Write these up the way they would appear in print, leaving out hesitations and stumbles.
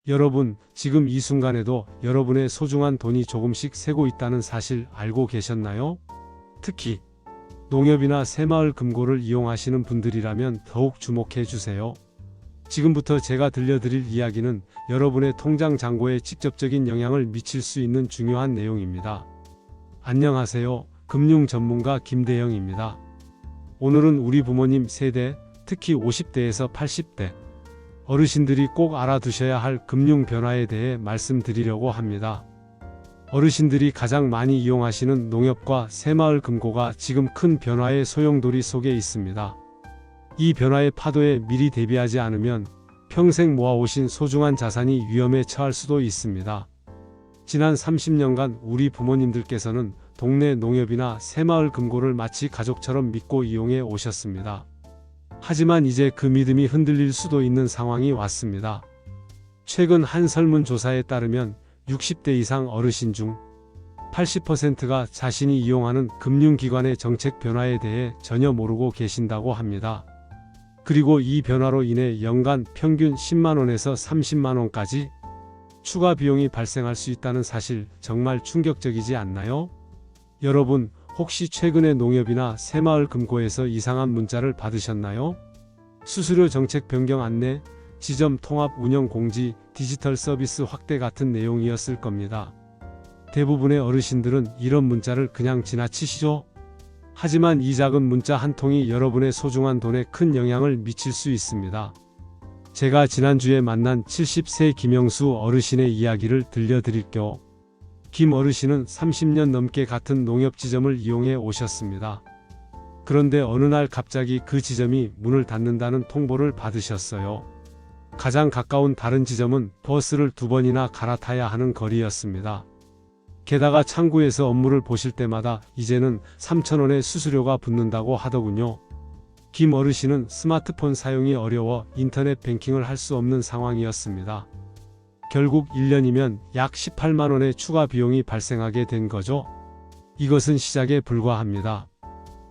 여러분, 지금 이 순간에도 여러분의 소중한 돈이 조금씩 새고 있다는 사실 알고 계셨나요? 특히 농협이나 새마을금고를 이용하시는 분들이라면 더욱 주목해 주세요. 지금부터 제가 들려드릴 이야기는 여러분의 통장 잔고에 직접적인 영향을 미칠 수 있는 중요한 내용입니다. 안녕하세요. 금융 전문가 김대영입니다. 오늘은 우리 부모님 세대, 특히 50대에서 80대 어르신들이 꼭 알아두셔야 할 금융 변화에 대해 말씀드리려고 합니다. 어르신들이 가장 많이 이용하시는 농협과 새마을금고가 지금 큰 변화의 소용돌이 속에 있습니다. 이 변화의 파도에 미리 대비하지 않으면 평생 모아오신 소중한 자산이 위험에 처할 수도 있습니다. 지난 30년간 우리 부모님들께서는 동네 농협이나 새마을금고를 마치 가족처럼 믿고 이용해 오셨습니다. 하지만 이제 그 믿음이 흔들릴 수도 있는 상황이 왔습니다. 최근 한 설문조사에 따르면 60대 이상 어르신 중 80%가 자신이 이용하는 금융기관의 정책 변화에 대해 전혀 모르고 계신다고 합니다. 그리고 이 변화로 인해 연간 평균 10만원에서 30만원까지 추가 비용이 발생할 수 있다는 사실 정말 충격적이지 않나요? 여러분, 혹시 최근에 농협이나 새마을금고에서 이상한 문자를 받으셨나요? 수수료 정책 변경 안내, 지점 통합 운영 공지, 디지털 서비스 확대 같은 내용이었을 겁니다. 대부분의 어르신들은 이런 문자를 그냥 지나치시죠? 하지만 이 작은 문자 한 통이 여러분의 소중한 돈에 큰 영향을 미칠 수 있습니다. 제가 지난주에 만난 70세 김영수 어르신의 이야기를 들려드릴게요. 김 어르신은 30년 넘게 같은 농협 지점을 이용해 오셨습니다. 그런데 어느 날 갑자기 그 지점이 문을 닫는다는 통보를 받으셨어요. 가장 가까운 다른 지점은 버스를 2번이나 갈아타야 하는 거리였습니다. 게다가 창구에서 업무를 보실 때마다 이제는 3,000원의 수수료가 붙는다고 하더군요. 김 어르신은 스마트폰 사용이 어려워 인터넷 뱅킹을 할 수 없는 상황이었습니다. 결국 1년이면 약 18만원의 추가 비용이 발생하게 된 거죠. 이것은 시작에 불과합니다.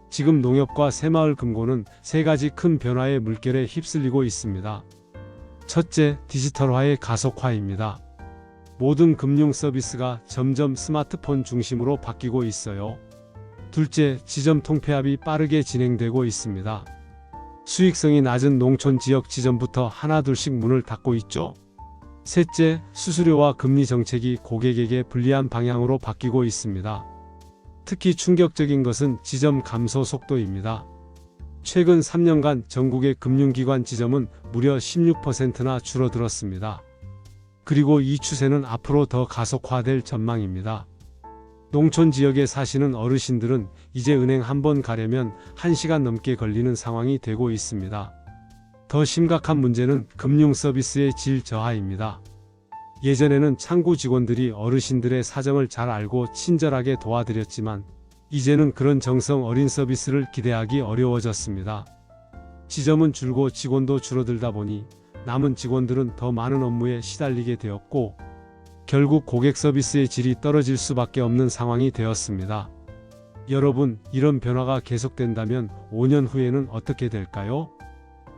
지금 농협과 새마을금고는 3가지 큰 변화의 물결에 휩쓸리고 있습니다. 첫째, 디지털화의 가속화입니다. 모든 금융 서비스가 점점 스마트폰 중심으로 바뀌고 있어요. 둘째, 지점 통폐합이 빠르게 진행되고 있습니다. 수익성이 낮은 농촌 지역 지점부터 하나둘씩 문을 닫고 있죠. 셋째, 수수료와 금리 정책이 고객에게 불리한 방향으로 바뀌고 있습니다. 특히 충격적인 것은 지점 감소 속도입니다. 최근 3년간 전국의 금융기관 지점은 무려 16%나 줄어들었습니다. 그리고 이 추세는 앞으로 더 가속화될 전망입니다. 농촌 지역에 사시는 어르신들은 이제 은행 한 번 가려면 1시간 넘게 걸리는 상황이 되고 있습니다. 더 심각한 문제는 금융 서비스의 질 저하입니다. 예전에는 창구 직원들이 어르신들의 사정을 잘 알고 친절하게 도와드렸지만 이제는 그런 정성 어린 서비스를 기대하기 어려워졌습니다. 지점은 줄고 직원도 줄어들다 보니 남은 직원들은 더 많은 업무에 시달리게 되었고 결국 고객 서비스의 질이 떨어질 수밖에 없는 상황이 되었습니다. 여러분, 이런 변화가 계속된다면 5년 후에는 어떻게 될까요?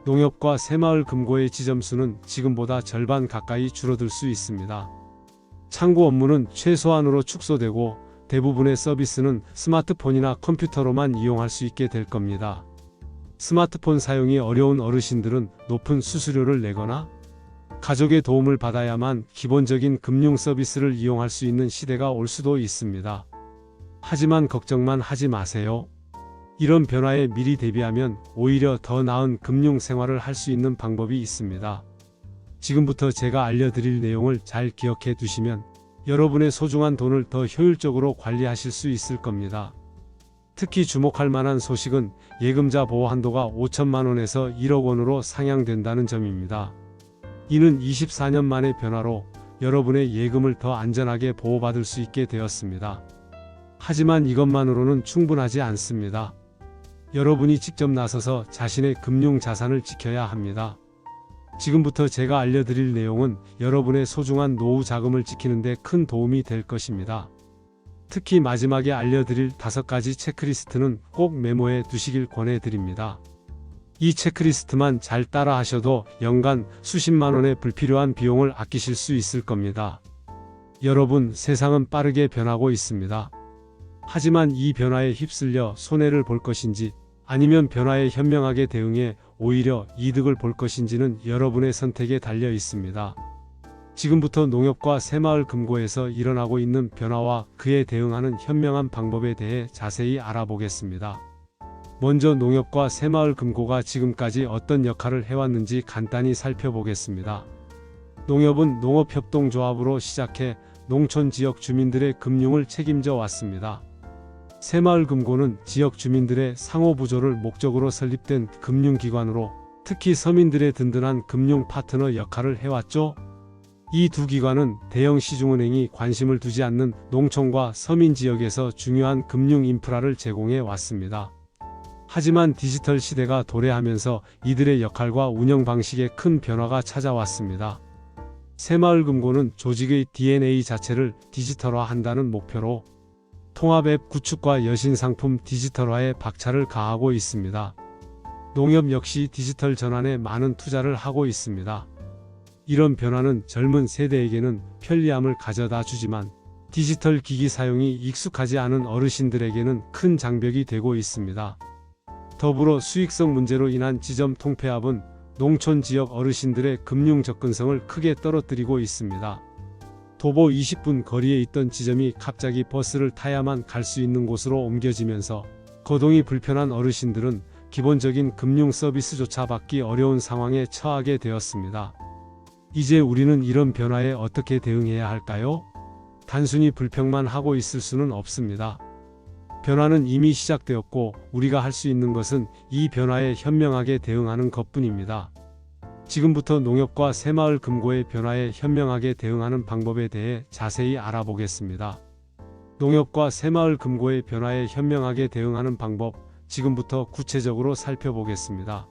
농협과 새마을금고의 지점 수는 지금보다 절반 가까이 줄어들 수 있습니다. 창구 업무는 최소한으로 축소되고 대부분의 서비스는 스마트폰이나 컴퓨터로만 이용할 수 있게 될 겁니다. 스마트폰 사용이 어려운 어르신들은 높은 수수료를 내거나 가족의 도움을 받아야만 기본적인 금융 서비스를 이용할 수 있는 시대가 올 수도 있습니다. 하지만 걱정만 하지 마세요. 이런 변화에 미리 대비하면 오히려 더 나은 금융 생활을 할 수 있는 방법이 있습니다. 지금부터 제가 알려드릴 내용을 잘 기억해 두시면 여러분의 소중한 돈을 더 효율적으로 관리하실 수 있을 겁니다. 특히 주목할 만한 소식은 예금자 보호 한도가 5천만원에서 1억원으로 상향된다는 점입니다. 이는 24년 만의 변화로 여러분의 예금을 더 안전하게 보호받을 수 있게 되었습니다. 하지만 이것만으로는 충분하지 않습니다. 여러분이 직접 나서서 자신의 금융 자산을 지켜야 합니다. 지금부터 제가 알려드릴 내용은 여러분의 소중한 노후 자금을 지키는 데 큰 도움이 될 것입니다. 특히 마지막에 알려드릴 5가지 체크리스트는 꼭 메모해 두시길 권해드립니다. 이 체크리스트만 잘 따라 하셔도 연간 수십만 원의 불필요한 비용을 아끼실 수 있을 겁니다. 여러분, 세상은 빠르게 변하고 있습니다. 하지만 이 변화에 휩쓸려 손해를 볼 것인지 아니면 변화에 현명하게 대응해 오히려 이득을 볼 것인지는 여러분의 선택에 달려 있습니다. 지금부터 농협과 새마을금고에서 일어나고 있는 변화와 그에 대응하는 현명한 방법에 대해 자세히 알아보겠습니다. 먼저 농협과 새마을금고가 지금까지 어떤 역할을 해왔는지 간단히 살펴보겠습니다. 농협은 농업협동조합으로 시작해 농촌 지역 주민들의 금융을 책임져 왔습니다. 새마을금고는 지역 주민들의 상호부조를 목적으로 설립된 금융기관으로 특히 서민들의 든든한 금융 파트너 역할을 해왔죠. 이 두 기관은 대형 시중은행이 관심을 두지 않는 농촌과 서민 지역에서 중요한 금융 인프라를 제공해 왔습니다. 하지만 디지털 시대가 도래하면서 이들의 역할과 운영 방식에 큰 변화가 찾아왔습니다. 새마을금고는 조직의 DNA 자체를 디지털화한다는 목표로 통합앱 구축과 여신상품 디지털화에 박차를 가하고 있습니다. 농협 역시 디지털 전환에 많은 투자를 하고 있습니다. 이런 변화는 젊은 세대에게는 편리함을 가져다 주지만 디지털 기기 사용이 익숙하지 않은 어르신들에게는 큰 장벽이 되고 있습니다. 더불어 수익성 문제로 인한 지점 통폐합은 농촌 지역 어르신들의 금융 접근성을 크게 떨어뜨리고 있습니다. 도보 20분 거리에 있던 지점이 갑자기 버스를 타야만 갈 수 있는 곳으로 옮겨지면서 거동이 불편한 어르신들은 기본적인 금융 서비스조차 받기 어려운 상황에 처하게 되었습니다. 이제 우리는 이런 변화에 어떻게 대응해야 할까요? 단순히 불평만 하고 있을 수는 없습니다. 변화는 이미 시작되었고 우리가 할 수 있는 것은 이 변화에 현명하게 대응하는 것뿐입니다. 지금부터 농협과 새마을금고의 변화에 현명하게 대응하는 방법에 대해 자세히 알아보겠습니다. 농협과 새마을금고의 변화에 현명하게 대응하는 방법, 지금부터 구체적으로 살펴보겠습니다.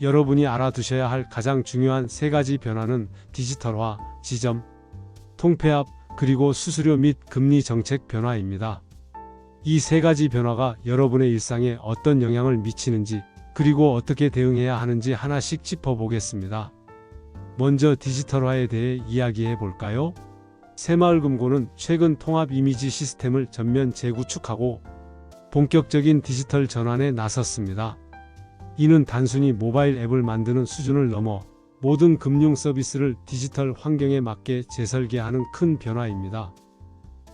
여러분이 알아두셔야 할 가장 중요한 세 가지 변화는 디지털화, 지점, 통폐합, 그리고 수수료 및 금리 정책 변화입니다. 이 세 가지 변화가 여러분의 일상에 어떤 영향을 미치는지 그리고 어떻게 대응해야 하는지 하나씩 짚어보겠습니다. 먼저 디지털화에 대해 이야기해 볼까요? 새마을금고는 최근 통합 이미지 시스템을 전면 재구축하고 본격적인 디지털 전환에 나섰습니다. 이는 단순히 모바일 앱을 만드는 수준을 넘어 모든 금융 서비스를 디지털 환경에 맞게 재설계하는 큰 변화입니다.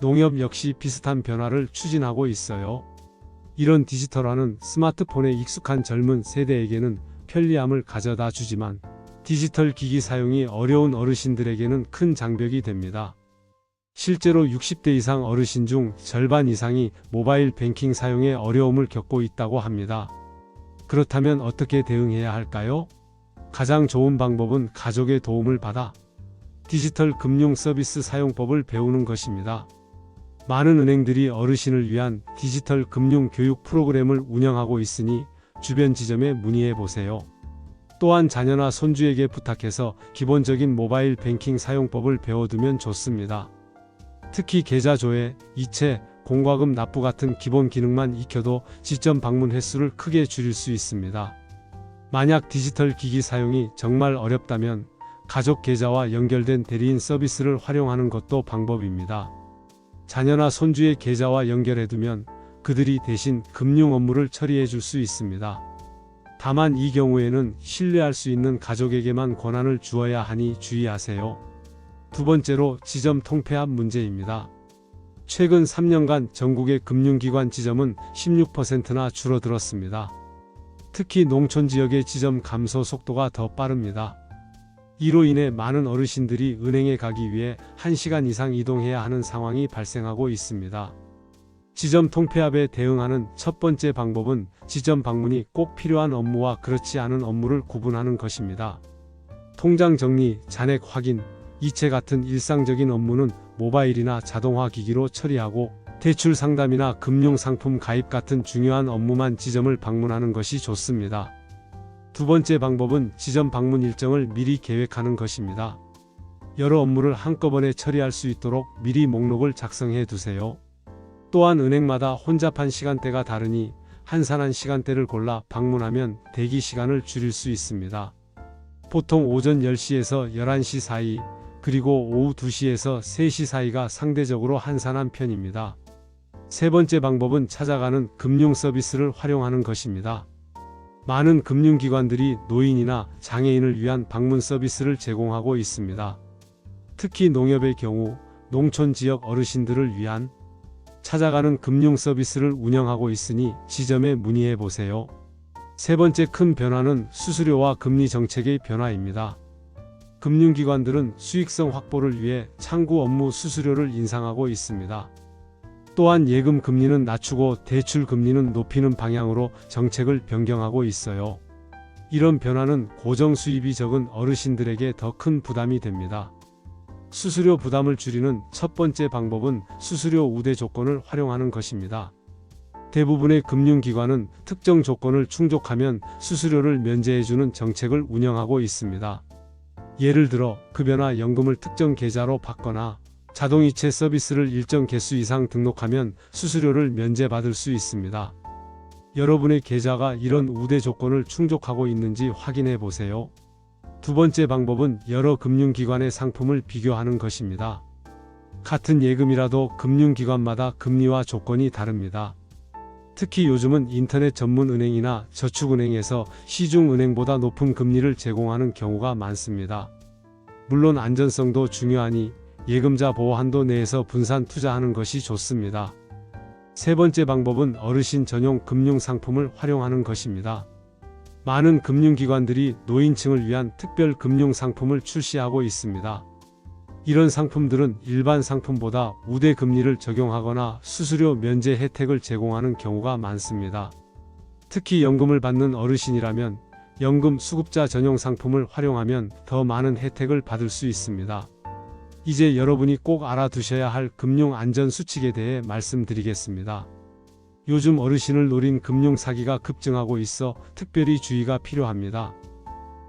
농협 역시 비슷한 변화를 추진하고 있어요. 이런 디지털화는 스마트폰에 익숙한 젊은 세대에게는 편리함을 가져다 주지만 디지털 기기 사용이 어려운 어르신들에게는 큰 장벽이 됩니다. 실제로 60대 이상 어르신 중 절반 이상이 모바일 뱅킹 사용에 어려움을 겪고 있다고 합니다. 그렇다면 어떻게 대응해야 할까요? 가장 좋은 방법은 가족의 도움을 받아 디지털 금융 서비스 사용법을 배우는 것입니다. 많은 은행들이 어르신을 위한 디지털 금융 교육 프로그램을 운영하고 있으니 주변 지점에 문의해 보세요. 또한 자녀나 손주에게 부탁해서 기본적인 모바일 뱅킹 사용법을 배워두면 좋습니다. 특히 계좌 조회, 이체, 공과금 납부 같은 기본 기능만 익혀도 지점 방문 횟수를 크게 줄일 수 있습니다. 만약 디지털 기기 사용이 정말 어렵다면 가족 계좌와 연결된 대리인 서비스를 활용하는 것도 방법입니다. 자녀나 손주의 계좌와 연결해두면 그들이 대신 금융 업무를 처리해 줄 수 있습니다. 다만 이 경우에는 신뢰할 수 있는 가족에게만 권한을 주어야 하니 주의하세요. 두 번째로 지점 통폐합 문제입니다. 최근 3년간 전국의 금융기관 지점은 16%나 줄어들었습니다. 특히 농촌 지역의 지점 감소 속도가 더 빠릅니다. 이로 인해 많은 어르신들이 은행에 가기 위해 1시간 이상 이동해야 하는 상황이 발생하고 있습니다. 지점 통폐합에 대응하는 첫 번째 방법은 지점 방문이 꼭 필요한 업무와 그렇지 않은 업무를 구분하는 것입니다. 통장 정리, 잔액 확인, 이체 같은 일상적인 업무는 모바일이나 자동화 기기로 처리하고 대출 상담이나 금융상품 가입 같은 중요한 업무만 지점을 방문하는 것이 좋습니다. 두 번째 방법은 지점 방문 일정을 미리 계획하는 것입니다. 여러 업무를 한꺼번에 처리할 수 있도록 미리 목록을 작성해 두세요. 또한 은행마다 혼잡한 시간대가 다르니 한산한 시간대를 골라 방문하면 대기 시간을 줄일 수 있습니다. 보통 오전 10시에서 11시 사이, 그리고 오후 2시에서 3시 사이가 상대적으로 한산한 편입니다. 세 번째 방법은 찾아가는 금융 서비스를 활용하는 것입니다. 많은 금융기관들이 노인이나 장애인을 위한 방문 서비스를 제공하고 있습니다. 특히 농협의 경우 농촌 지역 어르신들을 위한 찾아가는 금융 서비스를 운영하고 있으니 지점에 문의해 보세요. 세 번째 큰 변화는 수수료와 금리 정책의 변화입니다. 금융기관들은 수익성 확보를 위해 창구 업무 수수료를 인상하고 있습니다. 또한 예금 금리는 낮추고 대출 금리는 높이는 방향으로 정책을 변경하고 있어요. 이런 변화는 고정 수입이 적은 어르신들에게 더 큰 부담이 됩니다. 수수료 부담을 줄이는 첫 번째 방법은 수수료 우대 조건을 활용하는 것입니다. 대부분의 금융기관은 특정 조건을 충족하면 수수료를 면제해주는 정책을 운영하고 있습니다. 예를 들어 급여나 연금을 특정 계좌로 받거나 자동이체 서비스를 일정 개수 이상 등록하면 수수료를 면제받을 수 있습니다. 여러분의 계좌가 이런 우대 조건을 충족하고 있는지 확인해 보세요. 두 번째 방법은 여러 금융기관의 상품을 비교하는 것입니다. 같은 예금이라도 금융기관마다 금리와 조건이 다릅니다. 특히 요즘은 인터넷 전문 은행이나 저축은행에서 시중은행보다 높은 금리를 제공하는 경우가 많습니다. 물론 안전성도 중요하니 예금자 보호 한도 내에서 분산 투자하는 것이 좋습니다. 세 번째 방법은 어르신 전용 금융 상품을 활용하는 것입니다. 많은 금융기관들이 노인층을 위한 특별 금융 상품을 출시하고 있습니다. 이런 상품들은 일반 상품보다 우대 금리를 적용하거나 수수료 면제 혜택을 제공하는 경우가 많습니다. 특히 연금을 받는 어르신이라면 연금 수급자 전용 상품을 활용하면 더 많은 혜택을 받을 수 있습니다. 이제 여러분이 꼭 알아두셔야 할 금융 안전 수칙에 대해 말씀드리겠습니다. 요즘 어르신을 노린 금융 사기가 급증하고 있어 특별히 주의가 필요합니다.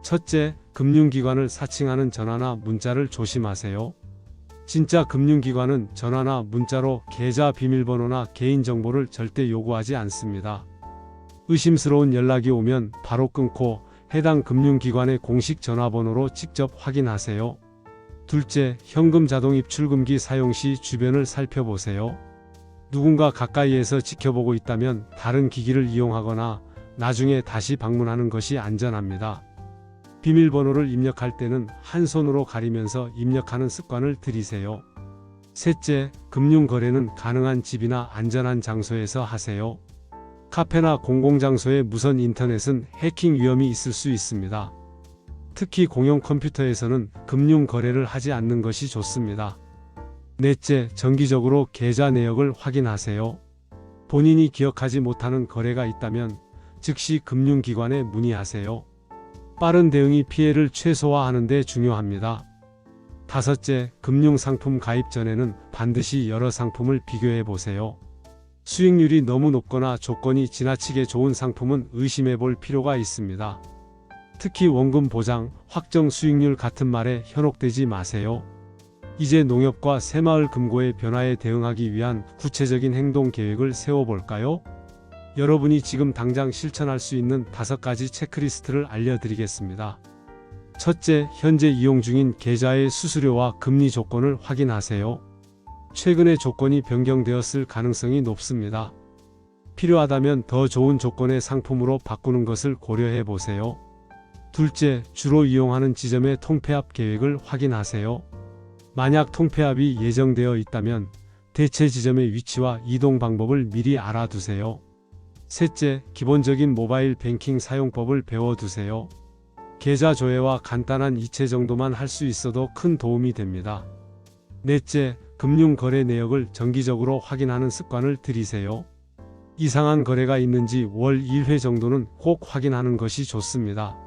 첫째, 금융기관을 사칭하는 전화나 문자를 조심하세요. 진짜 금융기관은 전화나 문자로 계좌 비밀번호나 개인정보를 절대 요구하지 않습니다. 의심스러운 연락이 오면 바로 끊고 해당 금융기관의 공식 전화번호로 직접 확인하세요. 둘째, 현금 자동 입출금기 사용 시 주변을 살펴보세요. 누군가 가까이에서 지켜보고 있다면 다른 기기를 이용하거나 나중에 다시 방문하는 것이 안전합니다. 비밀번호를 입력할 때는 한 손으로 가리면서 입력하는 습관을 들이세요. 셋째, 금융거래는 가능한 집이나 안전한 장소에서 하세요. 카페나 공공장소의 무선 인터넷은 해킹 위험이 있을 수 있습니다. 특히 공용 컴퓨터에서는 금융 거래를 하지 않는 것이 좋습니다. 넷째, 정기적으로 계좌 내역을 확인하세요. 본인이 기억하지 못하는 거래가 있다면 즉시 금융기관에 문의하세요. 빠른 대응이 피해를 최소화하는 데 중요합니다. 다섯째, 금융상품 가입 전에는 반드시 여러 상품을 비교해 보세요. 수익률이 너무 높거나 조건이 지나치게 좋은 상품은 의심해 볼 필요가 있습니다. 특히 원금 보장, 확정 수익률 같은 말에 현혹되지 마세요. 이제 농협과 새마을 금고의 변화에 대응하기 위한 구체적인 행동 계획을 세워볼까요? 여러분이 지금 당장 실천할 수 있는 5가지 체크리스트를 알려드리겠습니다. 첫째, 현재 이용 중인 계좌의 수수료와 금리 조건을 확인하세요. 최근에 조건이 변경되었을 가능성이 높습니다. 필요하다면 더 좋은 조건의 상품으로 바꾸는 것을 고려해 보세요. 둘째, 주로 이용하는 지점의 통폐합 계획을 확인하세요. 만약 통폐합이 예정되어 있다면 대체 지점의 위치와 이동 방법을 미리 알아두세요. 셋째, 기본적인 모바일 뱅킹 사용법을 배워두세요. 계좌 조회와 간단한 이체 정도만 할 수 있어도 큰 도움이 됩니다. 넷째, 금융 거래 내역을 정기적으로 확인하는 습관을 들이세요. 이상한 거래가 있는지 월 1회 정도는 꼭 확인하는 것이 좋습니다.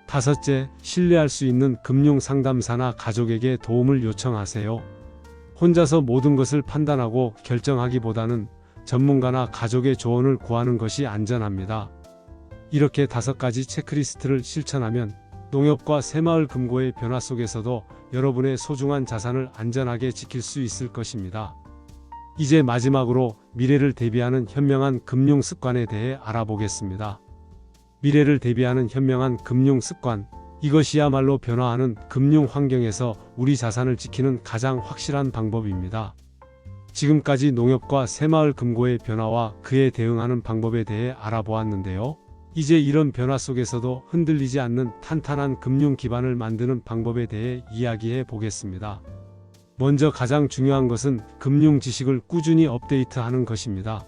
다섯째, 신뢰할 수 있는 금융 상담사나 가족에게 도움을 요청하세요. 혼자서 모든 것을 판단하고 결정하기보다는 전문가나 가족의 조언을 구하는 것이 안전합니다. 이렇게 5가지 체크리스트를 실천하면 농협과 새마을 금고의 변화 속에서도 여러분의 소중한 자산을 안전하게 지킬 수 있을 것입니다. 이제 마지막으로 미래를 대비하는 현명한 금융 습관에 대해 알아보겠습니다. 미래를 대비하는 현명한 금융 습관. 이것이야말로 변화하는 금융 환경에서 우리 자산을 지키는 가장 확실한 방법입니다. 지금까지 농협과 새마을금고의 변화와 그에 대응하는 방법에 대해 알아보았는데요. 이제 이런 변화 속에서도 흔들리지 않는 탄탄한 금융 기반을 만드는 방법에 대해 이야기해 보겠습니다. 먼저 가장 중요한 것은 금융 지식을 꾸준히 업데이트하는 것입니다.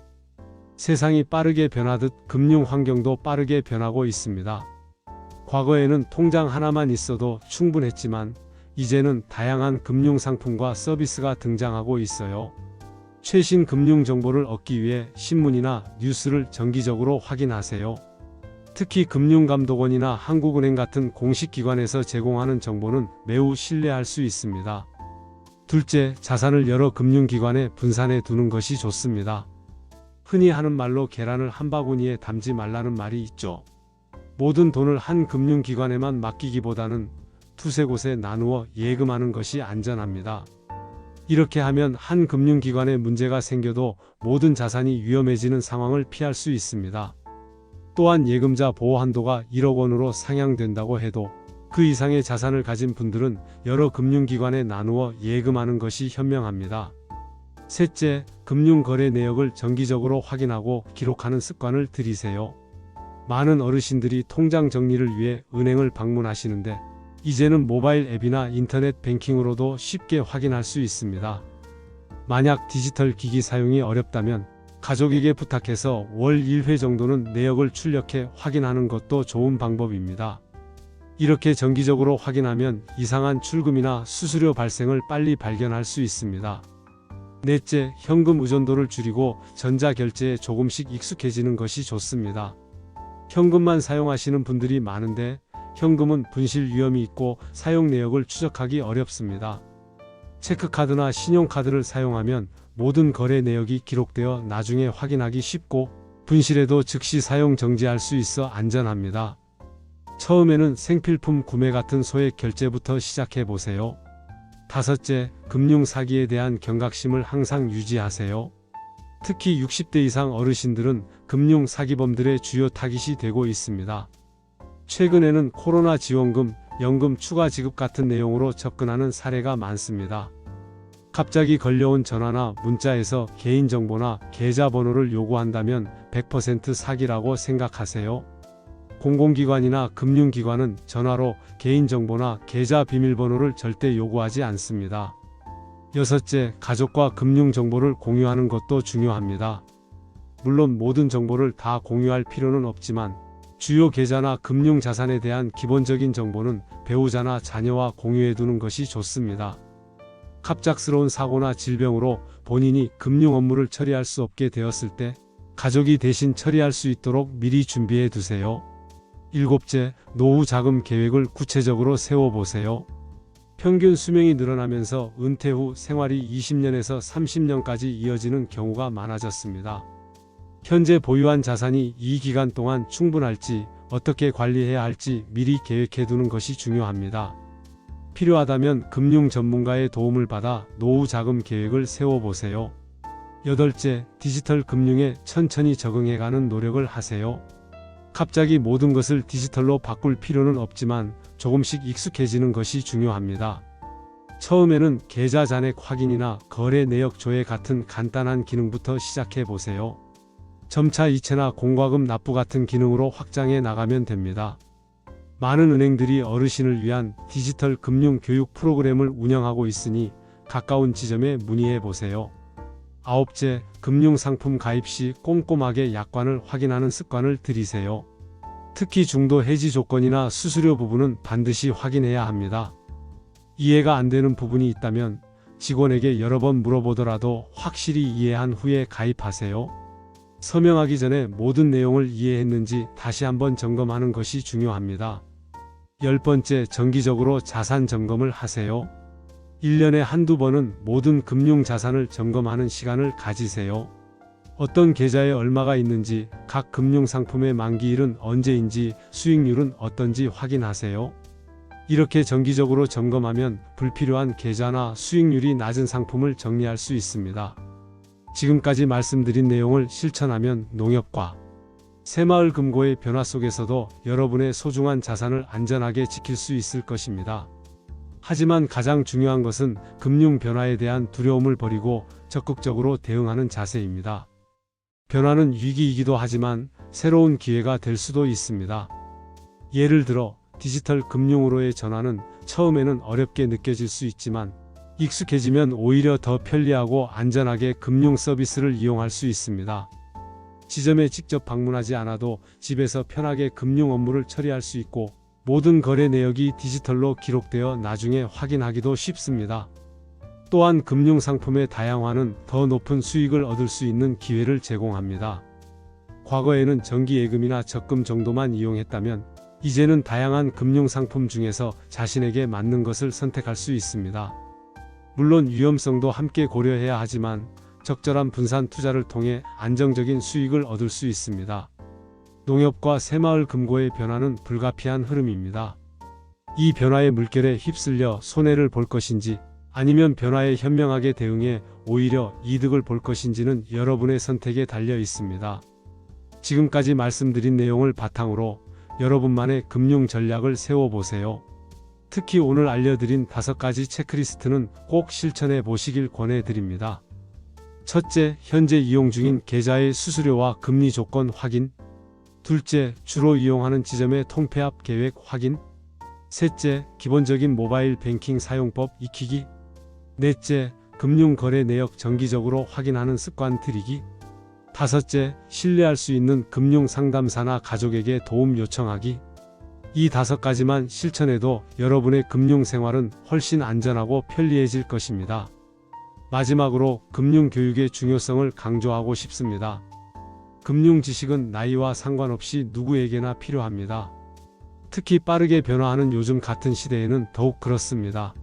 세상이 빠르게 변하듯 금융 환경도 빠르게 변하고 있습니다. 과거에는 통장 하나만 있어도 충분했지만 이제는 다양한 금융 상품과 서비스가 등장하고 있어요. 최신 금융 정보를 얻기 위해 신문이나 뉴스를 정기적으로 확인하세요. 특히 금융감독원이나 한국은행 같은 공식 기관에서 제공하는 정보는 매우 신뢰할 수 있습니다. 둘째, 자산을 여러 금융기관에 분산해 두는 것이 좋습니다. 흔히 하는 말로 계란을 한 바구니에 담지 말라는 말이 있죠. 모든 돈을 한 금융기관에만 맡기기보다는 두세 곳에 나누어 예금하는 것이 안전합니다. 이렇게 하면 한 금융기관에 문제가 생겨도 모든 자산이 위험해지는 상황을 피할 수 있습니다. 또한 예금자 보호 한도가 1억 원으로 상향된다고 해도 그 이상의 자산을 가진 분들은 여러 금융기관에 나누어 예금하는 것이 현명합니다. 셋째, 금융거래 내역을 정기적으로 확인하고 기록하는 습관을 들이세요. 많은 어르신들이 통장 정리를 위해 은행을 방문하시는데 이제는 모바일 앱이나 인터넷 뱅킹으로도 쉽게 확인할 수 있습니다. 만약 디지털 기기 사용이 어렵다면 가족에게 부탁해서 월 1회 정도는 내역을 출력해 확인하는 것도 좋은 방법입니다. 이렇게 정기적으로 확인하면 이상한 출금이나 수수료 발생을 빨리 발견할 수 있습니다. 넷째, 현금 의존도를 줄이고 전자결제에 조금씩 익숙해지는 것이 좋습니다. 현금만 사용하시는 분들이 많은데 현금은 분실 위험이 있고 사용 내역을 추적하기 어렵습니다. 체크카드나 신용카드를 사용하면 모든 거래 내역이 기록되어 나중에 확인하기 쉽고 분실해도 즉시 사용 정지할 수 있어 안전합니다. 처음에는 생필품 구매 같은 소액 결제부터 시작해 보세요. 다섯째, 금융 사기에 대한 경각심을 항상 유지하세요. 특히 60대 이상 어르신들은 금융 사기범들의 주요 타깃이 되고 있습니다. 최근에는 코로나 지원금, 연금 추가 지급 같은 내용으로 접근하는 사례가 많습니다. 갑자기 걸려온 전화나 문자에서 개인정보나 계좌번호를 요구한다면 100% 사기라고 생각하세요. 공공기관이나 금융기관은 전화로 개인정보나 계좌 비밀번호를 절대 요구하지 않습니다. 여섯째, 가족과 금융정보를 공유하는 것도 중요합니다. 물론 모든 정보를 다 공유할 필요는 없지만 주요 계좌나 금융자산에 대한 기본적인 정보는 배우자나 자녀와 공유해두는 것이 좋습니다. 갑작스러운 사고나 질병으로 본인이 금융 업무를 처리할 수 없게 되었을 때 가족이 대신 처리할 수 있도록 미리 준비해 두세요. 일곱째, 노후 자금 계획을 구체적으로 세워보세요. 평균 수명이 늘어나면서 은퇴 후 생활이 20년에서 30년까지 이어지는 경우가 많아졌습니다. 현재 보유한 자산이 이 기간 동안 충분할지, 어떻게 관리해야 할지 미리 계획해 두는 것이 중요합니다. 필요하다면 금융 전문가의 도움을 받아 노후 자금 계획을 세워보세요. 여덟째, 디지털 금융에 천천히 적응해가는 노력을 하세요. 갑자기 모든 것을 디지털로 바꿀 필요는 없지만 조금씩 익숙해지는 것이 중요합니다. 처음에는 계좌 잔액 확인이나 거래 내역 조회 같은 간단한 기능부터 시작해 보세요. 점차 이체나 공과금 납부 같은 기능으로 확장해 나가면 됩니다. 많은 은행들이 어르신을 위한 디지털 금융 교육 프로그램을 운영하고 있으니 가까운 지점에 문의해 보세요. 아홉째, 금융상품 가입 시 꼼꼼하게 약관을 확인하는 습관을 들이세요. 특히 중도 해지 조건이나 수수료 부분은 반드시 확인해야 합니다. 이해가 안 되는 부분이 있다면 직원에게 여러 번 물어보더라도 확실히 이해한 후에 가입하세요. 서명하기 전에 모든 내용을 이해했는지 다시 한번 점검하는 것이 중요합니다. 10번째, 정기적으로 자산 점검을 하세요. 1년에 한두 번은 모든 금융 자산을 점검하는 시간을 가지세요. 어떤 계좌에 얼마가 있는지, 각 금융 상품의 만기일은 언제인지, 수익률은 어떤지 확인하세요. 이렇게 정기적으로 점검하면 불필요한 계좌나 수익률이 낮은 상품을 정리할 수 있습니다. 지금까지 말씀드린 내용을 실천하면 농협과 새마을금고의 변화 속에서도 여러분의 소중한 자산을 안전하게 지킬 수 있을 것입니다. 하지만 가장 중요한 것은 금융 변화에 대한 두려움을 버리고 적극적으로 대응하는 자세입니다. 변화는 위기이기도 하지만 새로운 기회가 될 수도 있습니다. 예를 들어 디지털 금융으로의 전환은 처음에는 어렵게 느껴질 수 있지만 익숙해지면 오히려 더 편리하고 안전하게 금융 서비스를 이용할 수 있습니다. 지점에 직접 방문하지 않아도 집에서 편하게 금융 업무를 처리할 수 있고 모든 거래 내역이 디지털로 기록되어 나중에 확인하기도 쉽습니다. 또한 금융 상품의 다양화는 더 높은 수익을 얻을 수 있는 기회를 제공합니다. 과거에는 정기예금이나 적금 정도만 이용했다면 이제는 다양한 금융 상품 중에서 자신에게 맞는 것을 선택할 수 있습니다. 물론 위험성도 함께 고려해야 하지만 적절한 분산 투자를 통해 안정적인 수익을 얻을 수 있습니다. 농협과 새마을금고의 변화는 불가피한 흐름입니다. 이 변화의 물결에 휩쓸려 손해를 볼 것인지 아니면 변화에 현명하게 대응해 오히려 이득을 볼 것인지는 여러분의 선택에 달려 있습니다. 지금까지 말씀드린 내용을 바탕으로 여러분만의 금융 전략을 세워보세요. 특히 오늘 알려드린 5가지 체크리스트는 꼭 실천해 보시길 권해드립니다. 첫째, 현재 이용 중인 계좌의 수수료와 금리 조건 확인. 둘째, 주로 이용하는 지점의 통폐합 계획 확인. 셋째, 기본적인 모바일 뱅킹 사용법 익히기. 넷째, 금융 거래 내역 정기적으로 확인하는 습관 들이기. 다섯째, 신뢰할 수 있는 금융 상담사나 가족에게 도움 요청하기. 이 5가지만 실천해도 여러분의 금융 생활은 훨씬 안전하고 편리해질 것입니다. 마지막으로 금융 교육의 중요성을 강조하고 싶습니다. 금융 지식은 나이와 상관없이 누구에게나 필요합니다. 특히 빠르게 변화하는 요즘 같은 시대에는 더욱 그렇습니다.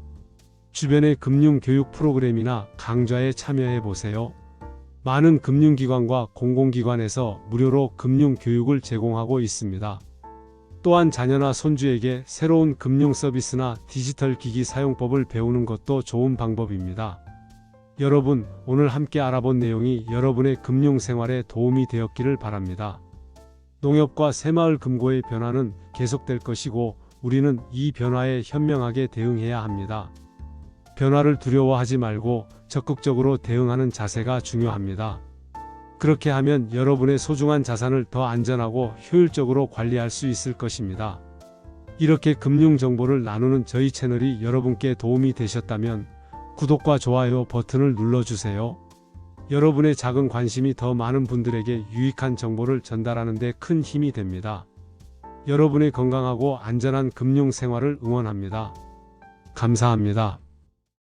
주변의 금융 교육 프로그램이나 강좌에 참여해 보세요. 많은 금융기관과 공공기관에서 무료로 금융 교육을 제공하고 있습니다. 또한 자녀나 손주에게 새로운 금융 서비스나 디지털 기기 사용법을 배우는 것도 좋은 방법입니다. 여러분, 오늘 함께 알아본 내용이 여러분의 금융 생활에 도움이 되었기를 바랍니다. 농협과 새마을금고의 변화는 계속될 것이고 우리는 이 변화에 현명하게 대응해야 합니다. 변화를 두려워하지 말고 적극적으로 대응하는 자세가 중요합니다. 그렇게 하면 여러분의 소중한 자산을 더 안전하고 효율적으로 관리할 수 있을 것입니다. 이렇게 금융 정보를 나누는 저희 채널이 여러분께 도움이 되셨다면 구독과 좋아요 버튼을 눌러주세요. 여러분의 작은 관심이 더 많은 분들에게 유익한 정보를 전달하는 데 큰 힘이 됩니다. 여러분의 건강하고 안전한 금융 생활을 응원합니다. 감사합니다.